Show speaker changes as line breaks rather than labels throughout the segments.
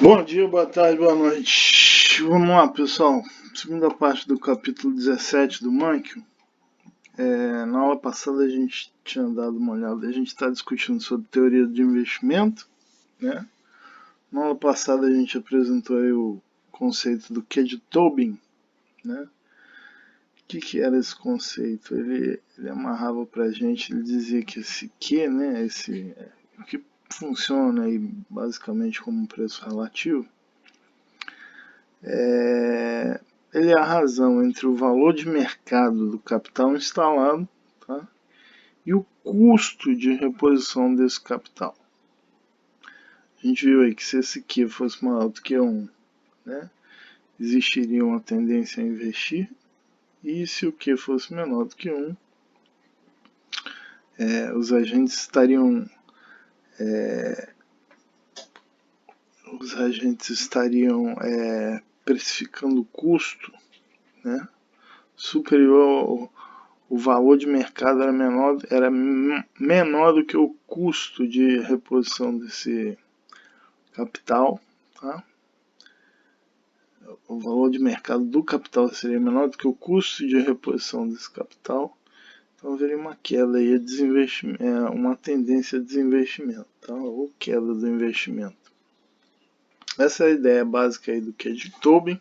Bom dia, boa tarde, boa noite. Vamos lá, pessoal. Segunda parte do capítulo 17 do Manquio. Na aula passada a gente tinha dado uma olhada, a gente está discutindo sobre teoria de investimento, né? Na aula passada a gente apresentou aí o conceito do Q de Tobin, né? O que era esse conceito? Ele amarrava pra gente, ele dizia que esse Q, né? Esse que funciona aí basicamente como um preço relativo. Ele é a razão entre o valor de mercado do capital instalado, tá, e o custo de reposição desse capital. A gente viu aí que se esse Q fosse maior do que 1, né, existiria uma tendência a investir, e se o Q fosse menor do que 1, os agentes estariam precificando o custo, né, superior o valor de mercado era menor do que o custo de reposição desse capital, tá? O valor de mercado do capital seria menor do que o custo de reposição desse capital, então haveria uma queda aí, uma tendência a desinvestimento, tá? Ou queda do investimento. Essa é a ideia básica aí do Q de Tobin.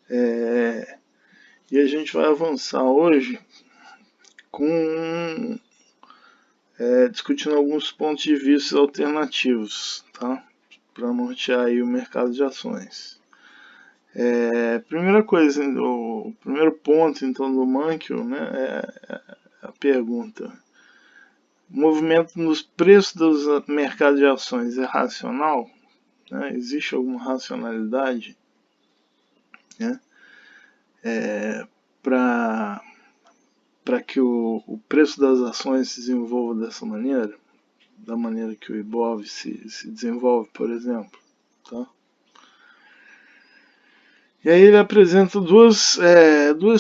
E a gente vai avançar hoje com discutindo alguns pontos de vista alternativos, tá? Para nortear aí o mercado de ações. Primeira coisa, o primeiro ponto então do Manquio, né, é a pergunta: o movimento nos preços dos mercados de ações é racional? Né? Existe alguma racionalidade, né, para que o preço das ações se desenvolva dessa maneira, da maneira que o Ibov se desenvolve, por exemplo, tá? E aí ele apresenta duas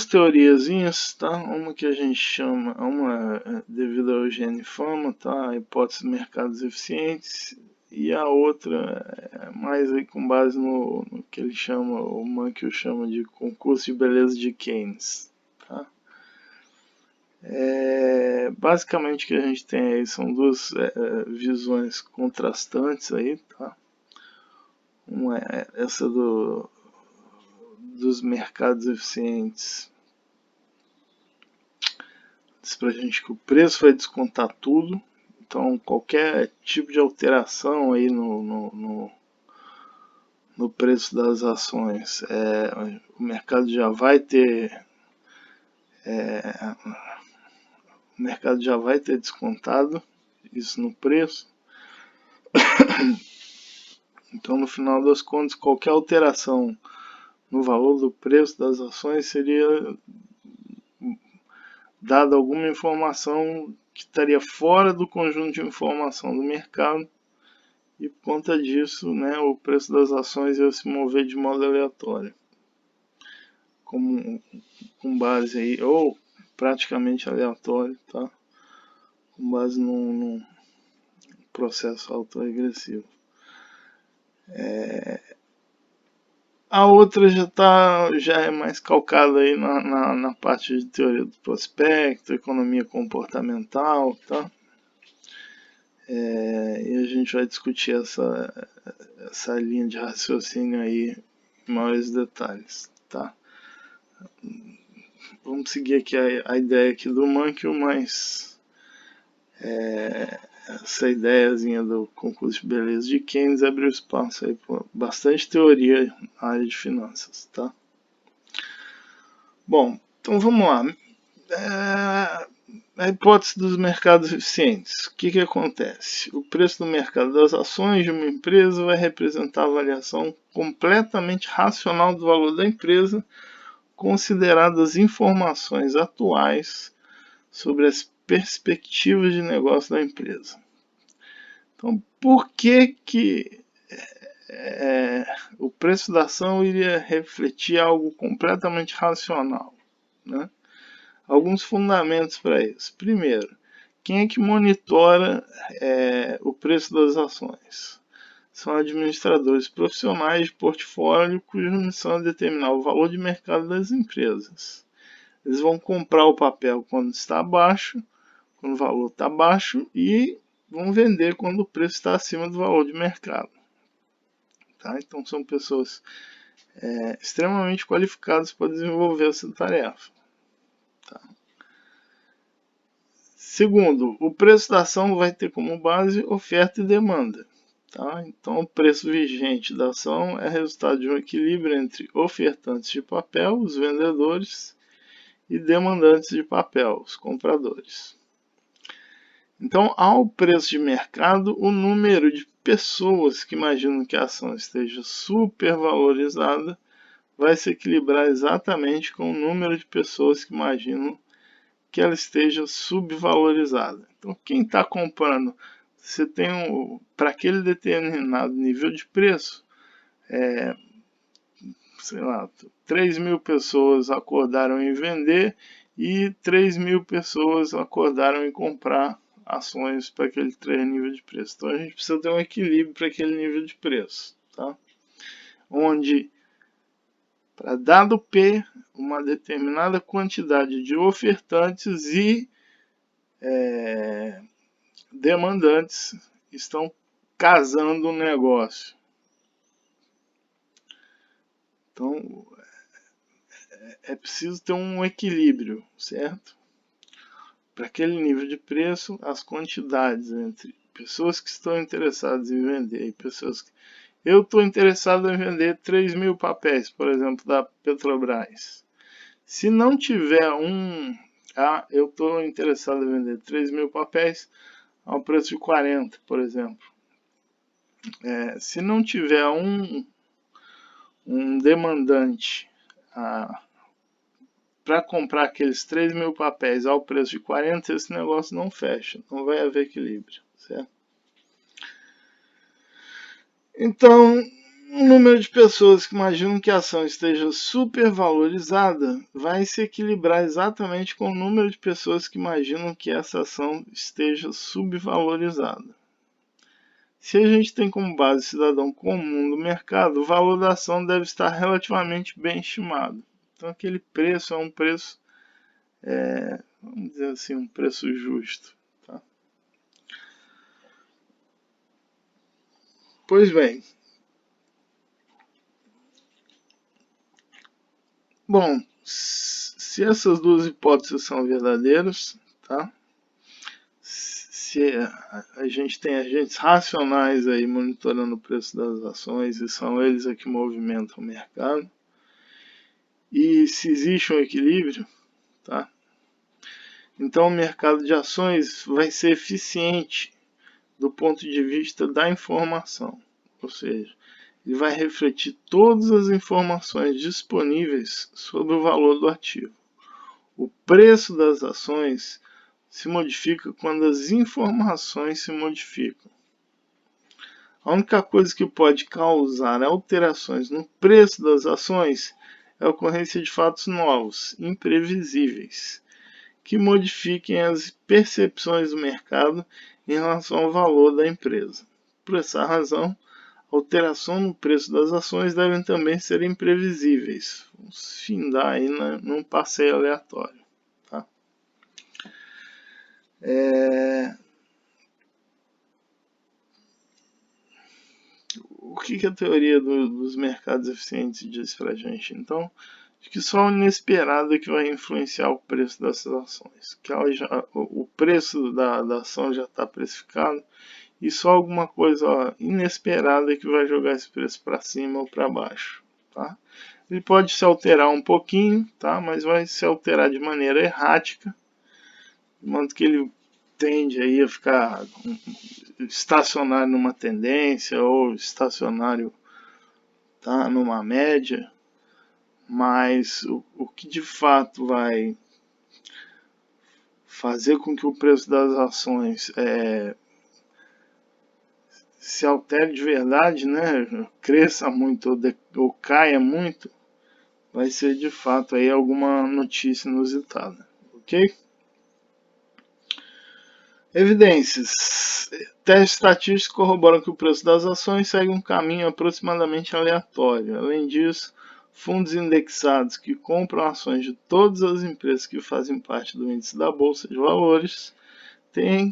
teoriazinhas, tá? Uma que a gente chama, uma devido ao Eugênio Fama, tá? A hipótese de mercados eficientes, e a outra mais aí com base no que ele chama, o Manquio chama de concurso de beleza de Keynes, tá? Basicamente o que a gente tem aí são duas visões contrastantes aí, tá? Uma é essa dos mercados eficientes. Diz pra gente que o preço vai descontar tudo, então qualquer tipo de alteração aí no preço das ações, o mercado já vai ter descontado isso no preço. Então, no final das contas, qualquer alteração no valor do preço das ações seria dada alguma informação que estaria fora do conjunto de informação do mercado, e por conta disso, né, o preço das ações ia se mover de modo aleatório, com base aí, ou praticamente aleatório, tá? Com base num processo autoregressivo. A outra já é mais calcada aí na parte de teoria do prospecto, economia comportamental, tá? E a gente vai discutir essa linha de raciocínio aí em maiores detalhes, tá? Vamos seguir aqui a ideia aqui do Manquio, mas essa ideiazinha do concurso de beleza de Keynes abriu espaço aí para bastante teoria na área de finanças, tá? Bom, então vamos lá. A hipótese dos mercados eficientes. O que acontece? O preço do mercado das ações de uma empresa vai representar a avaliação completamente racional do valor da empresa, consideradas as informações atuais sobre as perspectivas de negócio da empresa. Então, por que o preço da ação iria refletir algo completamente racional, né? Alguns fundamentos para isso. Primeiro, quem é que monitora o preço das ações? são administradores profissionais de portfólio cuja missão é determinar o valor de mercado das empresas. Eles vão comprar o papel quando está baixo, quando o valor está baixo, e vão vender quando o preço está acima do valor de mercado. Tá? Então são pessoas extremamente qualificadas para desenvolver essa tarefa. Tá? Segundo, o preço da ação vai ter como base oferta e demanda. Tá? Então o preço vigente da ação é resultado de um equilíbrio entre ofertantes de papel, os vendedores, e demandantes de papel, os compradores. Então, ao preço de mercado, o número de pessoas que imaginam que a ação esteja supervalorizada vai se equilibrar exatamente com o número de pessoas que imaginam que ela esteja subvalorizada. Então, quem está comprando, você tem para aquele determinado nível de preço, sei lá, 3.000 pessoas acordaram em vender e 3.000 pessoas acordaram em comprar ações para aquele nível de preço. Então a gente precisa ter um equilíbrio para aquele nível de preço, tá? Onde, para dado P, uma determinada quantidade de ofertantes e demandantes estão casando o negócio. Então é preciso ter um equilíbrio, certo? Para aquele nível de preço, as quantidades entre pessoas que estão interessadas em vender e pessoas que... Eu estou interessado em vender 3.000 papéis, por exemplo, da Petrobras. Se não tiver eu estou interessado em vender 3.000 papéis ao preço de 40, por exemplo. Se não tiver um demandante para comprar aqueles 3.000 papéis ao preço de 40, esse negócio não fecha, não vai haver equilíbrio, certo? Então, o número de pessoas que imaginam que a ação esteja supervalorizada vai se equilibrar exatamente com o número de pessoas que imaginam que essa ação esteja subvalorizada. Se a gente tem como base o cidadão comum do mercado, o valor da ação deve estar relativamente bem estimado. Então, aquele preço é um preço, vamos dizer assim, um preço justo. Tá? Pois bem. Bom, se essas duas hipóteses são verdadeiras, tá? Se a gente tem agentes racionais aí monitorando o preço das ações e são eles que movimentam o mercado, e se existe um equilíbrio, tá? Então o mercado de ações vai ser eficiente do ponto de vista da informação, ou seja, ele vai refletir todas as informações disponíveis sobre o valor do ativo. O preço das ações se modifica quando as informações se modificam. A única coisa que pode causar alterações no preço das ações é a ocorrência de fatos novos, imprevisíveis, que modifiquem as percepções do mercado em relação ao valor da empresa. Por essa razão, alterações no preço das ações devem também ser imprevisíveis. Vamos findar aí num passeio aleatório. Tá? O que a teoria dos mercados eficientes diz para a gente? Então, que só o inesperado é que vai influenciar o preço dessas ações. Que o preço da ação já está precificado e só alguma coisa inesperada que vai jogar esse preço para cima ou para baixo. Tá? Ele pode se alterar um pouquinho, tá? Mas vai se alterar de maneira errática, de modo que ele tende aí a ficar estacionário numa tendência ou estacionário, tá, numa média. Mas o que de fato vai fazer com que o preço das ações se altere de verdade, né, cresça muito ou caia muito, vai ser de fato aí alguma notícia inusitada, ok? Evidências. Testes estatísticos corroboram que o preço das ações segue um caminho aproximadamente aleatório. Além disso, fundos indexados que compram ações de todas as empresas que fazem parte do índice da Bolsa de Valores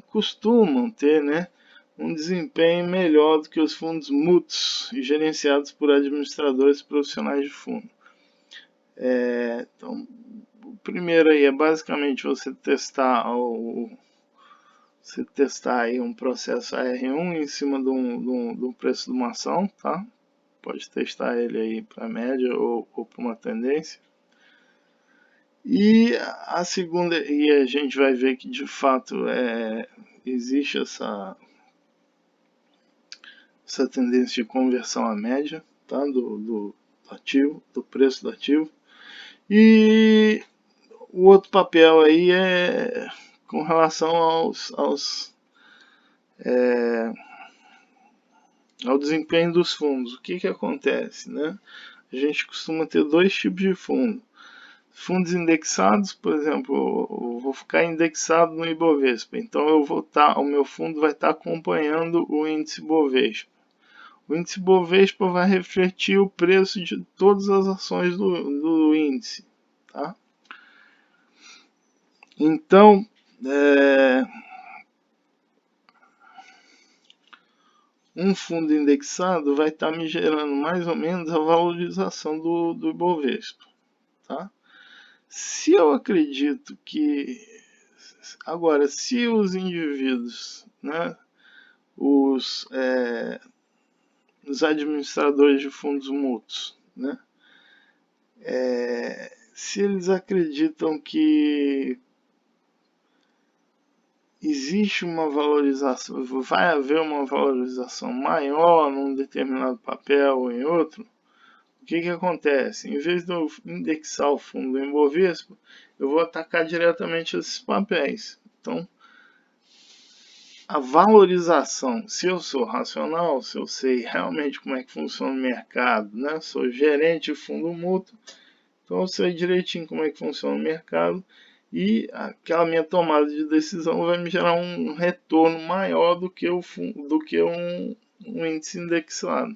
costumam ter, um desempenho melhor do que os fundos mútuos gerenciados por administradores profissionais de fundo. Então, o primeiro aí é basicamente você testar aí um processo AR1 em cima do preço de uma ação, tá? Pode testar ele aí para média ou para uma tendência. E a segunda, e a gente vai ver que de fato existe essa tendência de conversão à média, tá? do ativo, do preço do ativo. E o outro papel aí é com relação ao desempenho dos fundos. O que acontece, né? A gente costuma ter dois tipos de fundo. Fundos indexados, por exemplo, eu vou ficar indexado no Ibovespa, então o meu fundo vai estar acompanhando o índice Bovespa. O índice Bovespa vai refletir o preço de todas as ações do índice, tá? Então, um fundo indexado vai estar me gerando mais ou menos a valorização do Ibovespa, tá? Se eu acredito que... Agora, se os indivíduos, os administradores de fundos mútuos, se eles acreditam que existe uma valorização, vai haver uma valorização maior num determinado papel ou em outro, o que acontece? Em vez de eu indexar o fundo em Bovespa, eu vou atacar diretamente esses papéis. Então, a valorização, se eu sou racional, se eu sei realmente como é que funciona o mercado, sou gerente de fundo mútuo, então eu sei direitinho como é que funciona o mercado e aquela minha tomada de decisão vai me gerar um retorno maior do que um índice indexado.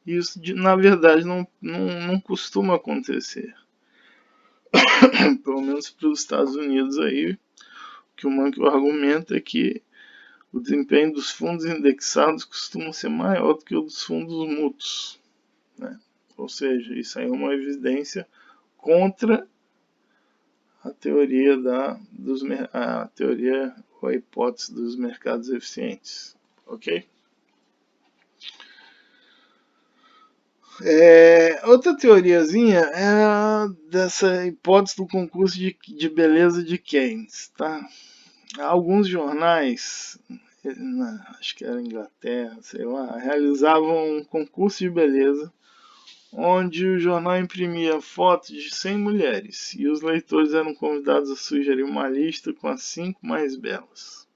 Isso, na verdade, não costuma acontecer. Pelo menos para os Estados Unidos aí, o que o Mankiw argumenta é que o desempenho dos fundos indexados costuma ser maior do que o dos fundos mútuos, Ou seja, isso aí é uma evidência contra a teoria a teoria ou a hipótese dos mercados eficientes, ok? Outra teoriazinha é a dessa hipótese do concurso de beleza de Keynes, tá? Alguns jornais, acho que era Inglaterra, sei lá, realizavam um concurso de beleza onde o jornal imprimia fotos de 100 mulheres e os leitores eram convidados a sugerir uma lista com as 5 mais belas.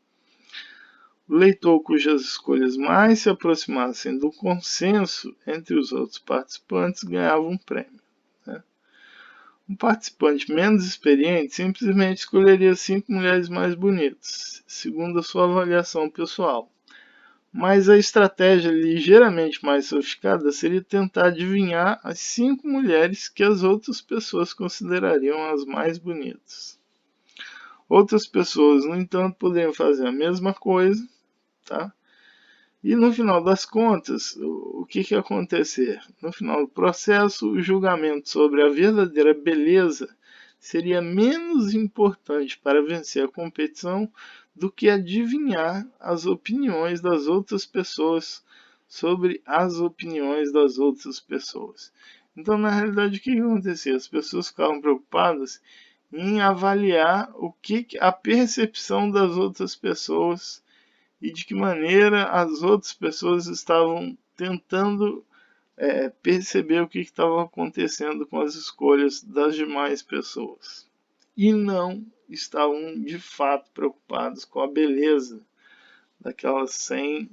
O leitor cujas escolhas mais se aproximassem do consenso entre os outros participantes ganhava um prêmio. Um participante menos experiente simplesmente escolheria 5 mulheres mais bonitas, segundo a sua avaliação pessoal. Mas a estratégia ligeiramente mais sofisticada seria tentar adivinhar as 5 mulheres que as outras pessoas considerariam as mais bonitas. Outras pessoas, no entanto, poderiam fazer a mesma coisa, tá? E no final das contas, o que ia acontecer? No final do processo, o julgamento sobre a verdadeira beleza seria menos importante para vencer a competição do que adivinhar as opiniões das outras pessoas sobre as opiniões das outras pessoas. Então, na realidade, o que acontecia? As pessoas ficavam preocupadas em avaliar a percepção das outras pessoas e de que maneira as outras pessoas estavam tentando perceber o que estava acontecendo com as escolhas das demais pessoas. E não estavam de fato preocupados com a beleza daquelas 100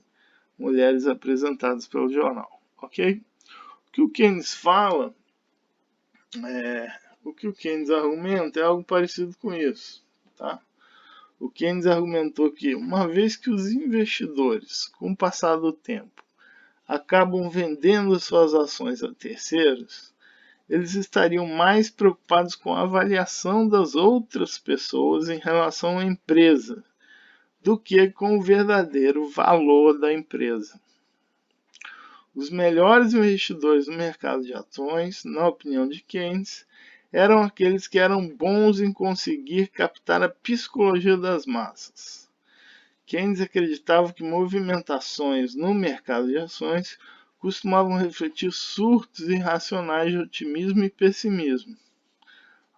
mulheres apresentadas pelo jornal, ok? O que o Keynes fala, o que o Keynes argumenta é algo parecido com isso, tá? o Keynes argumentou que, uma vez que os investidores, com o passar do tempo, acabam vendendo suas ações a terceiros, eles estariam mais preocupados com a avaliação das outras pessoas em relação à empresa do que com o verdadeiro valor da empresa. Os melhores investidores no mercado de ações, na opinião de Keynes, eram aqueles que eram bons em conseguir captar a psicologia das massas. Keynes acreditava que movimentações no mercado de ações costumavam refletir surtos irracionais de otimismo e pessimismo,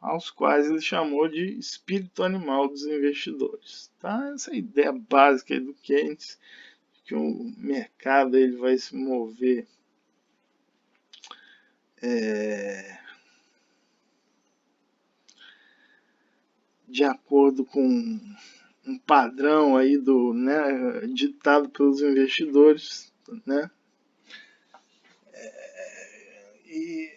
aos quais ele chamou de espírito animal dos investidores. Tá? Essa é a ideia básica do Keynes, que o mercado ele vai se mover de acordo com um padrão aí ditado pelos investidores, né? E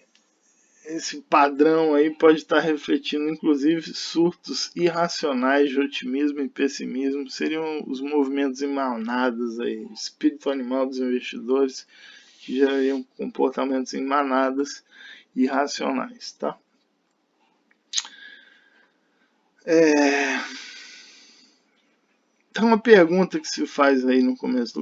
esse padrão aí pode estar refletindo inclusive surtos irracionais de otimismo e pessimismo, seriam os movimentos em manadas aí, espírito animal dos investidores, que gerariam comportamentos em manadas irracionais, tá? Então, uma pergunta que se faz aí no começo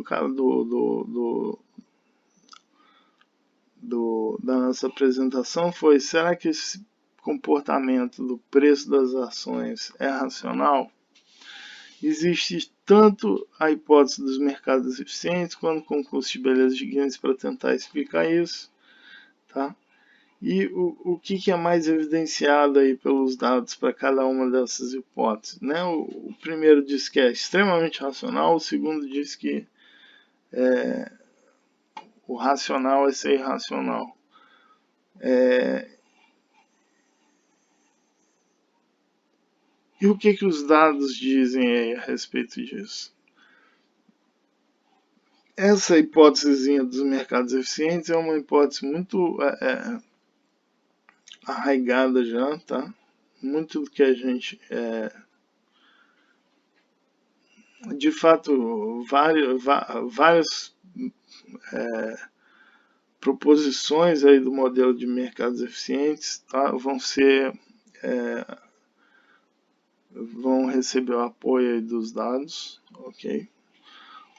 da nossa apresentação foi: será que esse comportamento do preço das ações é racional? Existe tanto a hipótese dos mercados eficientes quanto o concurso de beleza de Keynes para tentar explicar isso, tá? E o que é mais evidenciado aí pelos dados para cada uma dessas hipóteses, né? O primeiro diz que é extremamente racional, o segundo diz que o racional é ser irracional. E o que os dados dizem aí a respeito disso? Essa hipótesezinha dos mercados eficientes é uma hipótese muito arraigada já, tá? Muito do que a gente de fato, várias proposições aí do modelo de mercados eficientes, tá? Vão receber o apoio aí dos dados, ok?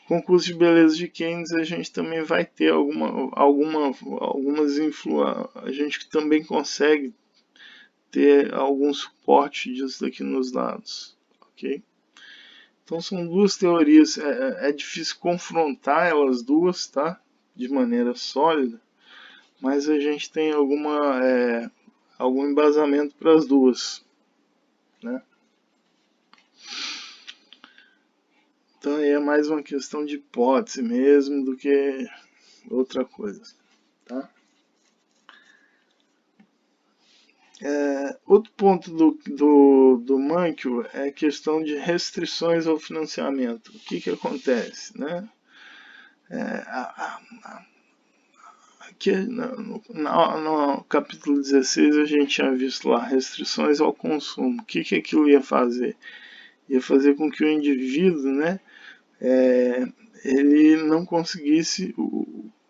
Concurso de beleza de Keynes, a gente também vai ter algumas influências, a gente também consegue ter algum suporte disso daqui nos dados, ok? Então são duas teorias, é difícil confrontar elas duas, tá? De maneira sólida, mas a gente tem algum embasamento para as duas, né? Então aí é mais uma questão de hipótese mesmo do que outra coisa, tá? Outro ponto do Mankiw é a questão de restrições ao financiamento. O que acontece, né? Aqui no capítulo 16 a gente tinha visto lá restrições ao consumo. O que aquilo ia fazer? Ia fazer com que o indivíduo, né, ele não conseguisse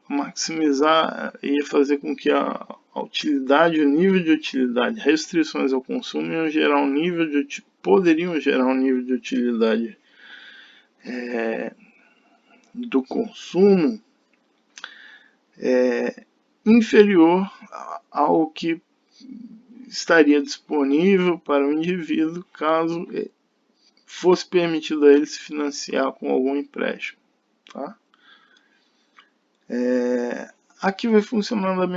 maximizar, ia fazer com que a utilidade, o nível de utilidade, restrições ao consumo poderiam gerar um nível de utilidade do consumo inferior ao que estaria disponível para o indivíduo caso fosse permitido a ele se financiar com algum empréstimo, tá? Aqui vai funcionar da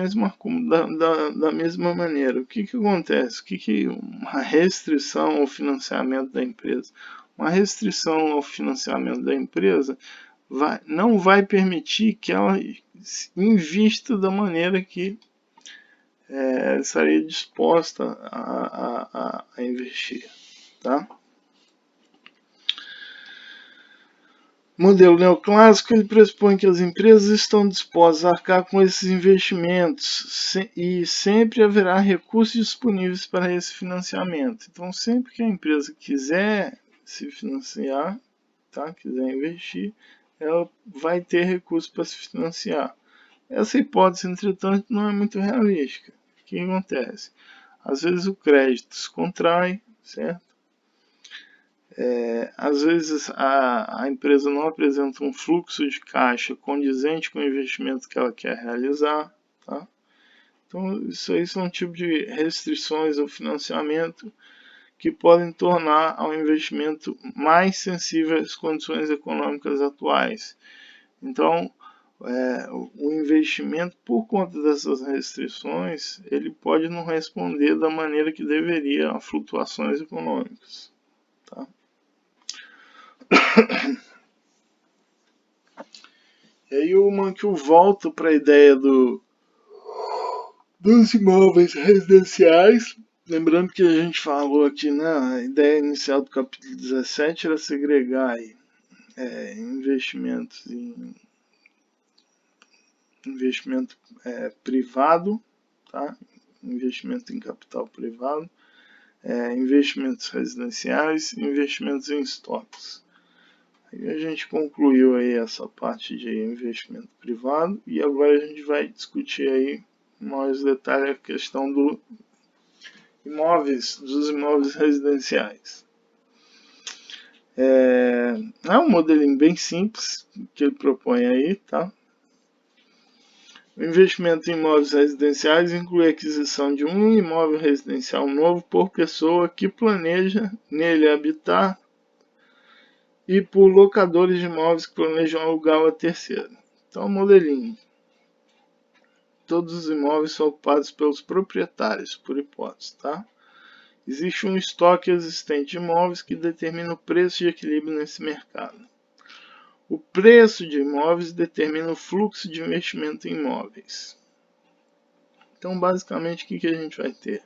mesma maneira. O que acontece? Uma restrição ao financiamento da empresa? Uma restrição ao financiamento da empresa não vai permitir que ela invista da maneira que estaria disposta a investir, tá? O modelo neoclássico ele pressupõe que as empresas estão dispostas a arcar com esses investimentos e sempre haverá recursos disponíveis para esse financiamento. Então, sempre que a empresa quiser se financiar, tá? Quiser investir, ela vai ter recurso para se financiar. Essa hipótese, entretanto, não é muito realística. O que acontece? Às vezes o crédito se contrai, certo? Às vezes a empresa não apresenta um fluxo de caixa condizente com o investimento que ela quer realizar, tá? Então, isso aí são um tipo de restrições ao financiamento que podem tornar ao investimento mais sensível às condições econômicas atuais. Então, o investimento, por conta dessas restrições, ele pode não responder da maneira que deveria a flutuações econômicas. Tá? E aí o Mankiw volta para a ideia dos imóveis residenciais. Lembrando que a gente falou aqui, né, a ideia inicial do capítulo 17 era segregar aí, investimentos em investimento privado, tá? Investimento em capital privado, investimentos residenciais, investimentos em estoques. Aí a gente concluiu aí essa parte de investimento privado e agora a gente vai discutir aí mais detalhe a questão dos imóveis residenciais. É um modelinho bem simples que ele propõe aí, tá? O investimento em imóveis residenciais inclui a aquisição de um imóvel residencial novo por pessoa que planeja nele habitar e por locadores de imóveis que planejam alugá-lo a terceiro. Então, modelinho. Todos os imóveis são ocupados pelos proprietários, por hipótese, tá? Existe um estoque existente de imóveis que determina o preço de equilíbrio nesse mercado. O preço de imóveis determina o fluxo de investimento em imóveis. Então, basicamente, o que a gente vai ter?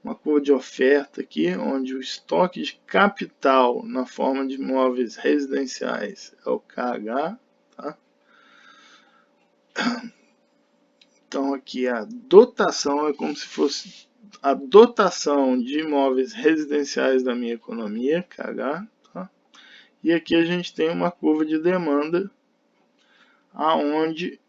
Uma curva de oferta aqui, onde o estoque de capital na forma de imóveis residenciais é o KH. Tá? Então, aqui a dotação é como se fosse a dotação de imóveis residenciais da minha economia, KH. Tá? E aqui a gente tem uma curva de demanda, aonde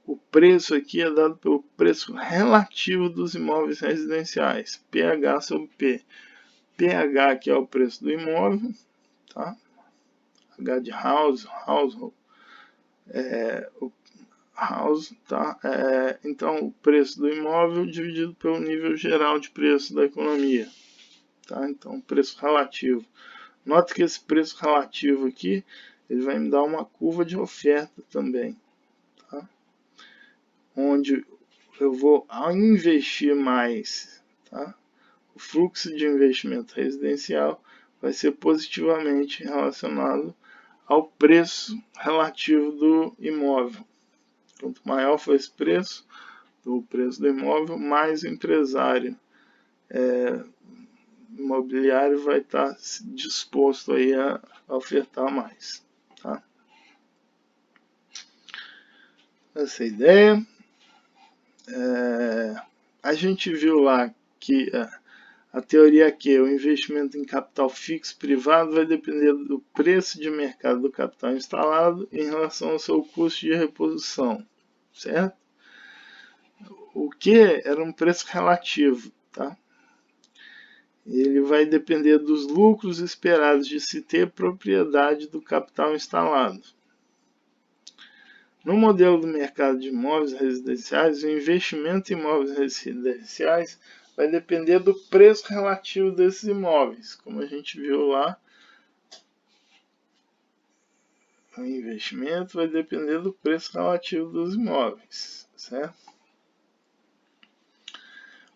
o preço aqui é dado pelo preço relativo dos imóveis residenciais, PH sobre P. PH que é o preço do imóvel, tá? H de household, o house, tá? Então o preço do imóvel dividido pelo nível geral de preço da economia, tá? Então preço relativo. Note que esse preço relativo aqui, ele vai me dar uma curva de oferta também, tá? Onde eu vou investir mais, tá? O fluxo de investimento residencial vai ser positivamente relacionado ao preço relativo do imóvel. Quanto maior for esse preço, o preço do imóvel, mais o empresário imobiliário vai estar disposto aí a ofertar mais. Tá? Essa é a ideia. A gente viu lá que a teoria é que o investimento em capital fixo privado vai depender do preço de mercado do capital instalado em relação ao seu custo de reposição, certo? O que era um preço relativo, tá? Ele vai depender dos lucros esperados de se ter propriedade do capital instalado. No modelo do mercado de imóveis residenciais, o investimento em imóveis residenciais vai depender do preço relativo desses imóveis, como a gente viu lá. O investimento vai depender do preço relativo dos imóveis, certo?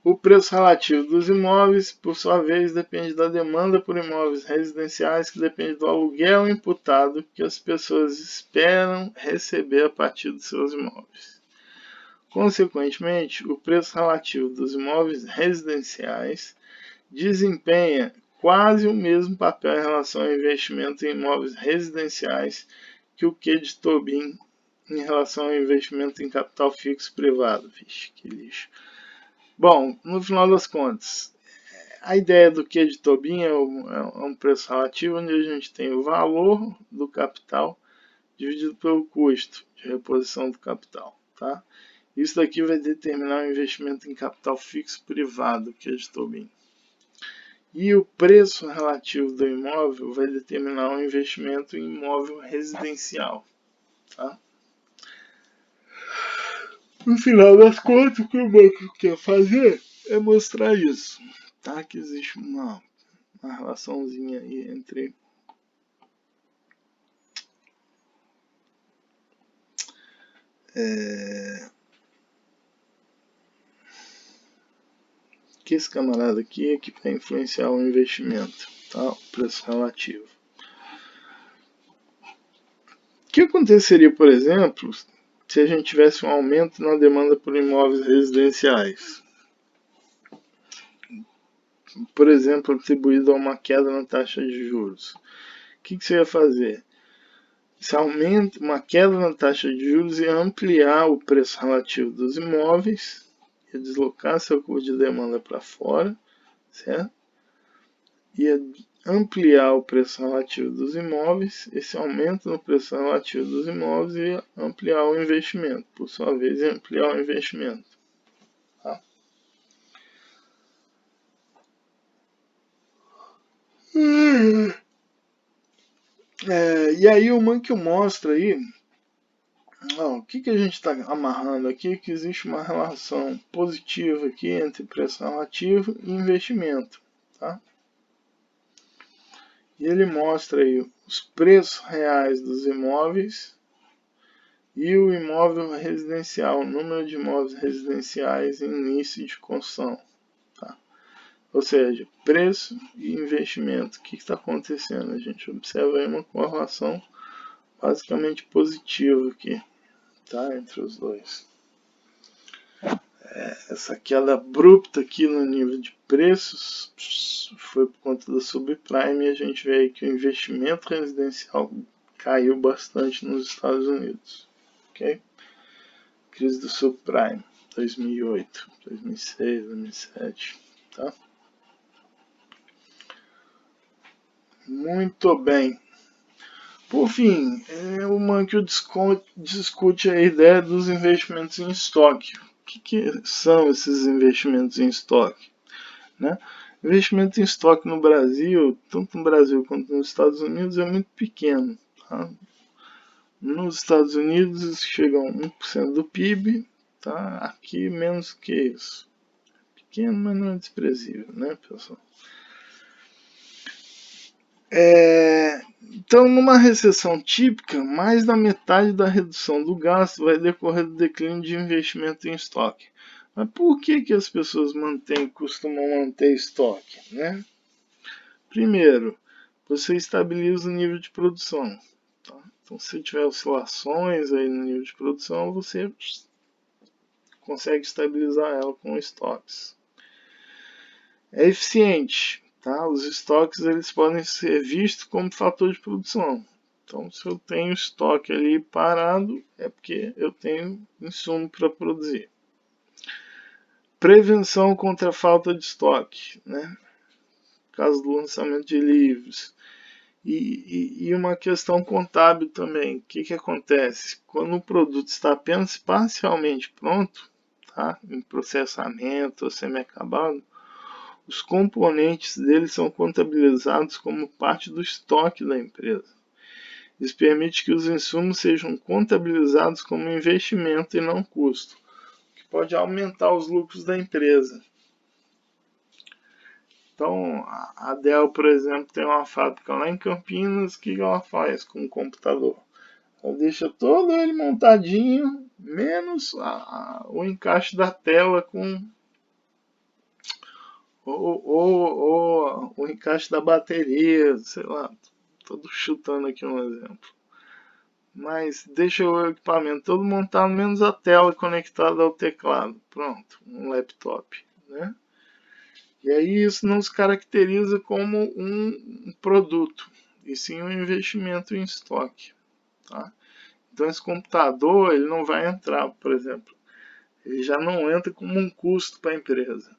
O preço relativo dos imóveis, por sua vez, depende da demanda por imóveis residenciais, que depende do aluguel imputado que as pessoas esperam receber a partir dos seus imóveis. Consequentemente, o preço relativo dos imóveis residenciais desempenha quase o mesmo papel em relação ao investimento em imóveis residenciais que o Q de Tobin em relação ao investimento em capital fixo privado. Vixe, que lixo. Bom, no final das contas, A ideia do Q de Tobin é um preço relativo onde a gente tem o valor do capital dividido pelo custo de reposição do capital. Tá? Isso daqui vai determinar o investimento em capital fixo privado, Q de Tobin. E o preço relativo do imóvel vai determinar o investimento em imóvel residencial. Tá? No final das contas, o que o banco quer fazer é mostrar isso. Tá? Que existe uma relaçãozinha aí entre que esse camarada aqui é que vai influenciar o investimento, tá? O preço relativo. O que aconteceria, por exemplo, se a gente tivesse um aumento na demanda por imóveis residenciais? Por exemplo, atribuído a uma queda na taxa de juros. O que você ia fazer? Se aumenta uma queda na taxa de juros ia ampliar o preço relativo dos imóveis, ia deslocar seu curso de demanda para fora, certo? Ia ampliar o preço relativo dos imóveis, esse aumento no preço relativo dos imóveis ia ampliar o investimento, por sua vez ia ampliar o investimento. Tá? E aí o Mankiw mostra aí, o que a gente está amarrando aqui, que existe uma relação positiva aqui entre preço relativo e investimento. Tá? E ele mostra aí os preços reais dos imóveis e o imóvel residencial, o número de imóveis residenciais em início de construção. Tá? Ou seja, preço e investimento. O que está acontecendo? A gente observa aí uma correlação basicamente positiva aqui, tá? Entre os dois. Essa queda abrupta aqui no nível de preços foi por conta do subprime e a gente vê aí que o investimento residencial caiu bastante nos Estados Unidos. Okay? Crise do subprime, 2008, 2006, 2007. Tá? Muito bem. Por fim, o Mankiw discute a ideia dos investimentos em estoque. O que são esses investimentos em estoque? Né? Investimento em estoque no Brasil, tanto no Brasil quanto nos Estados Unidos, é muito pequeno. Tá? Nos Estados Unidos chega a 1% do PIB, tá? Aqui menos que isso. Pequeno, mas não é desprezível, né, pessoal? Então, numa recessão típica, mais da metade da redução do gasto vai decorrer do declínio de investimento em estoque. Mas por que as pessoas costumam manter estoque? Né? Primeiro, você estabiliza o nível de produção. Tá? Então, se tiver oscilações aí no nível de produção, você consegue estabilizar ela com estoques. É eficiente. Tá? Os estoques eles podem ser vistos como fator de produção. Então, se eu tenho estoque ali parado, é porque eu tenho insumo para produzir. Prevenção contra a falta de estoque, né? Caso do lançamento de livros. E uma questão contábil também. O que acontece? Quando o produto está apenas parcialmente pronto, tá? Em processamento ou semi-acabado, os componentes dele são contabilizados como parte do estoque da empresa. Isso permite que os insumos sejam contabilizados como investimento e não custo, o que pode aumentar os lucros da empresa. Então, a Dell, por exemplo, tem uma fábrica lá em Campinas. O que ela faz com o computador? Ela deixa todo ele montadinho, menos o encaixe da tela com ou o encaixe da bateria, sei lá. Estou chutando aqui um exemplo. Mas deixa o equipamento todo montado, menos a tela conectada ao teclado. Pronto, um laptop. Né? E aí isso não se caracteriza como um produto, e sim um investimento em estoque. Tá? Então esse computador ele não vai entrar, por exemplo, ele já não entra como um custo para a empresa.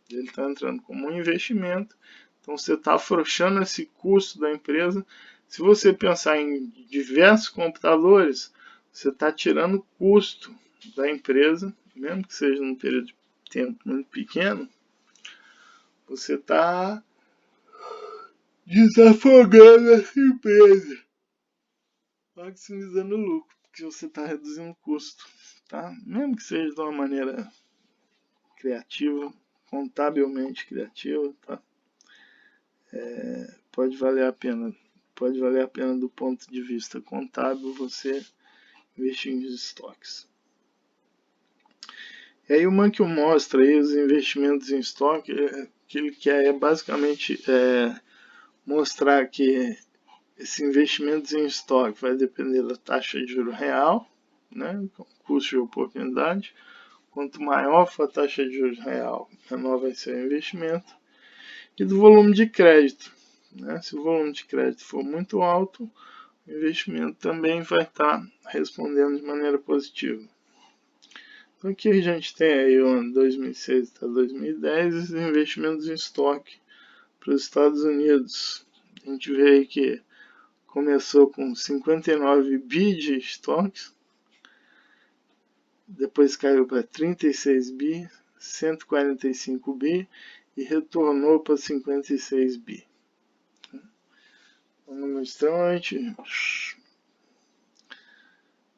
Ele está entrando como um investimento. Então você está afrouxando esse custo da empresa. Se você pensar em diversos computadores, você está tirando o custo da empresa, mesmo que seja num período de tempo muito pequeno, você está desafogando essa empresa, maximizando o lucro, porque você está reduzindo o custo, tá? Mesmo que seja de uma maneira criativa, contabilmente criativa, tá? Pode valer a pena do ponto de vista contábil você investir em estoques. E aí o Mankiw mostra aí os investimentos em estoque, que ele quer basicamente mostrar que esse investimento em estoque vai depender da taxa de juros real, né, custo de oportunidade. Quanto maior for a taxa de juros real, menor vai ser o investimento. E do volume de crédito. Né? Se o volume de crédito for muito alto, o investimento também vai estar respondendo de maneira positiva. Então aqui a gente tem aí o ano 2006 até 2010 os investimentos em estoque para os Estados Unidos. A gente vê aí que começou com 59 bi de estoques, depois caiu para 36 bi, 145 bi e retornou para 56 bi. Um número extremamente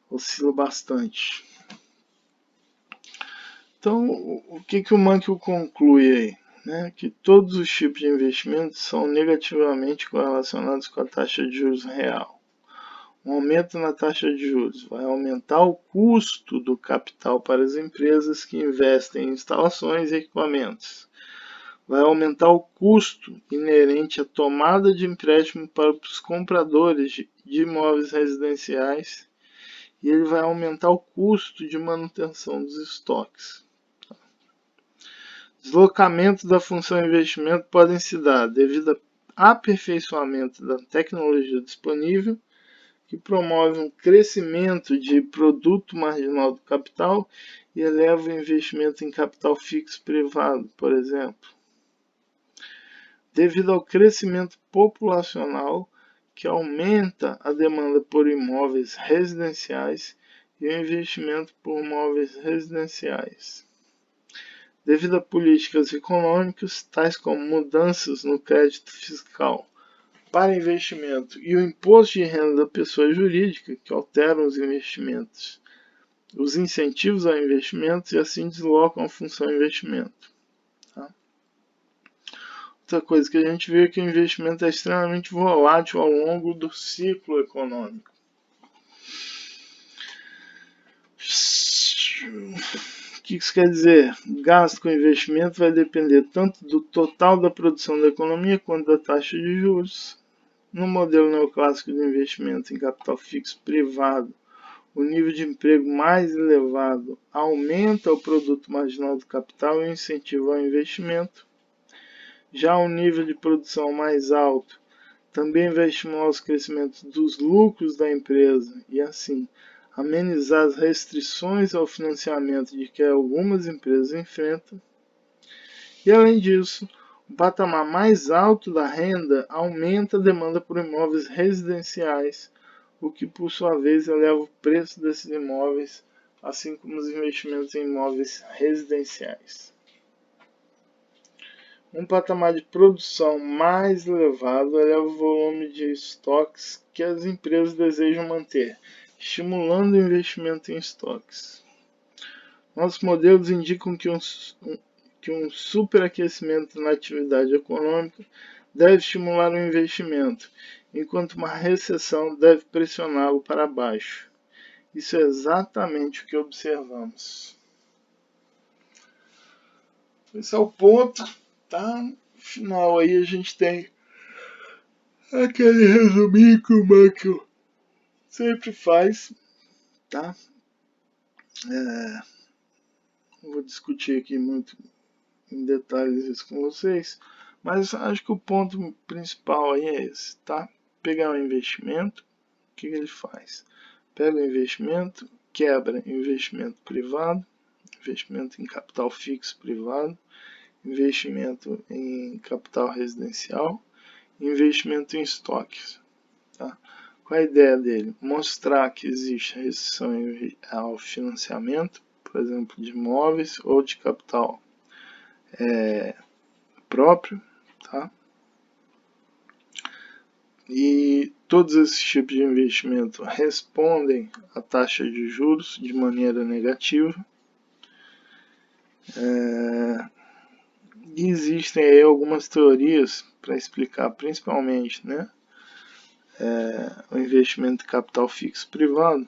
oscila bastante. Então, o que o Mankiw conclui aí? Né? Que todos os tipos de investimentos são negativamente correlacionados com a taxa de juros real. Um aumento na taxa de juros vai aumentar o custo do capital para as empresas que investem em instalações e equipamentos. Vai aumentar o custo inerente à tomada de empréstimo para os compradores de imóveis residenciais e ele vai aumentar o custo de manutenção dos estoques. Deslocamento da função investimento podem se dar devido ao aperfeiçoamento da tecnologia disponível, que promove um crescimento de produto marginal do capital e eleva o investimento em capital fixo privado, por exemplo. Devido ao crescimento populacional, que aumenta a demanda por imóveis residenciais e o investimento por imóveis residenciais. Devido a políticas econômicas, tais como mudanças no crédito fiscal para investimento e o imposto de renda da pessoa jurídica, que alteram os investimentos, os incentivos ao investimento e assim deslocam a função investimento. Tá? Outra coisa que a gente vê é que o investimento é extremamente volátil ao longo do ciclo econômico. O que isso quer dizer? O gasto com investimento vai depender tanto do total da produção da economia quanto da taxa de juros. No modelo neoclássico de investimento em capital fixo privado, o nível de emprego mais elevado aumenta o produto marginal do capital e o incentivo ao investimento. Já o nível de produção mais alto também vai estimular os crescimentos dos lucros da empresa e, assim, amenizar as restrições ao financiamento de que algumas empresas enfrentam. E, além disso, o patamar mais alto da renda aumenta a demanda por imóveis residenciais, o que, por sua vez, eleva o preço desses imóveis, assim como os investimentos em imóveis residenciais. Um patamar de produção mais elevado eleva o volume de estoques que as empresas desejam manter, estimulando o investimento em estoques. Nossos modelos indicam que um superaquecimento na atividade econômica deve estimular o investimento, enquanto uma recessão deve pressioná-lo para baixo. Isso é exatamente o que observamos. Esse é o ponto, tá? No final aí a gente tem aquele resuminho que o Mankiw sempre faz, tá? Não vou discutir aqui muito em detalhes isso com vocês, mas acho que o ponto principal aí é esse, tá? Pegar um investimento, o que ele faz? Pega o investimento, quebra investimento privado, investimento em capital fixo privado, investimento em capital residencial e investimento em estoques. Tá? Qual é a ideia dele? Mostrar que existe restrição ao financiamento, por exemplo, de imóveis ou de capital próprio, tá? E todos esses tipos de investimento respondem à taxa de juros de maneira negativa. E existem aí algumas teorias para explicar, principalmente, né, o investimento de capital fixo privado,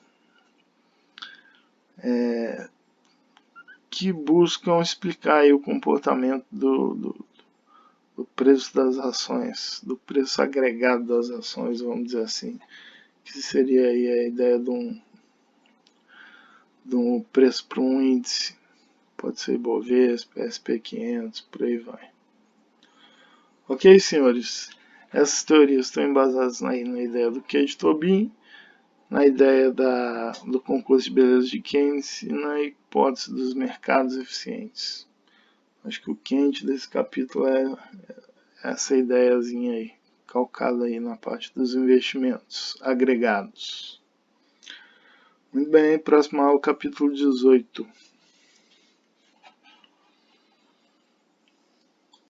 que buscam explicar aí o comportamento do preço das ações, do preço agregado das ações, vamos dizer assim, que seria aí a ideia de um preço para um índice, pode ser Ibovespa, SP500, por aí vai. Ok, senhores? Essas teorias estão embasadas aí na ideia do Kate de Tobin, na ideia do concurso de beleza de Keynes e na hipótese dos mercados eficientes. Acho que o quente desse capítulo é essa ideiazinha aí, calcada aí na parte dos investimentos agregados. Muito bem, próximo ao capítulo 18.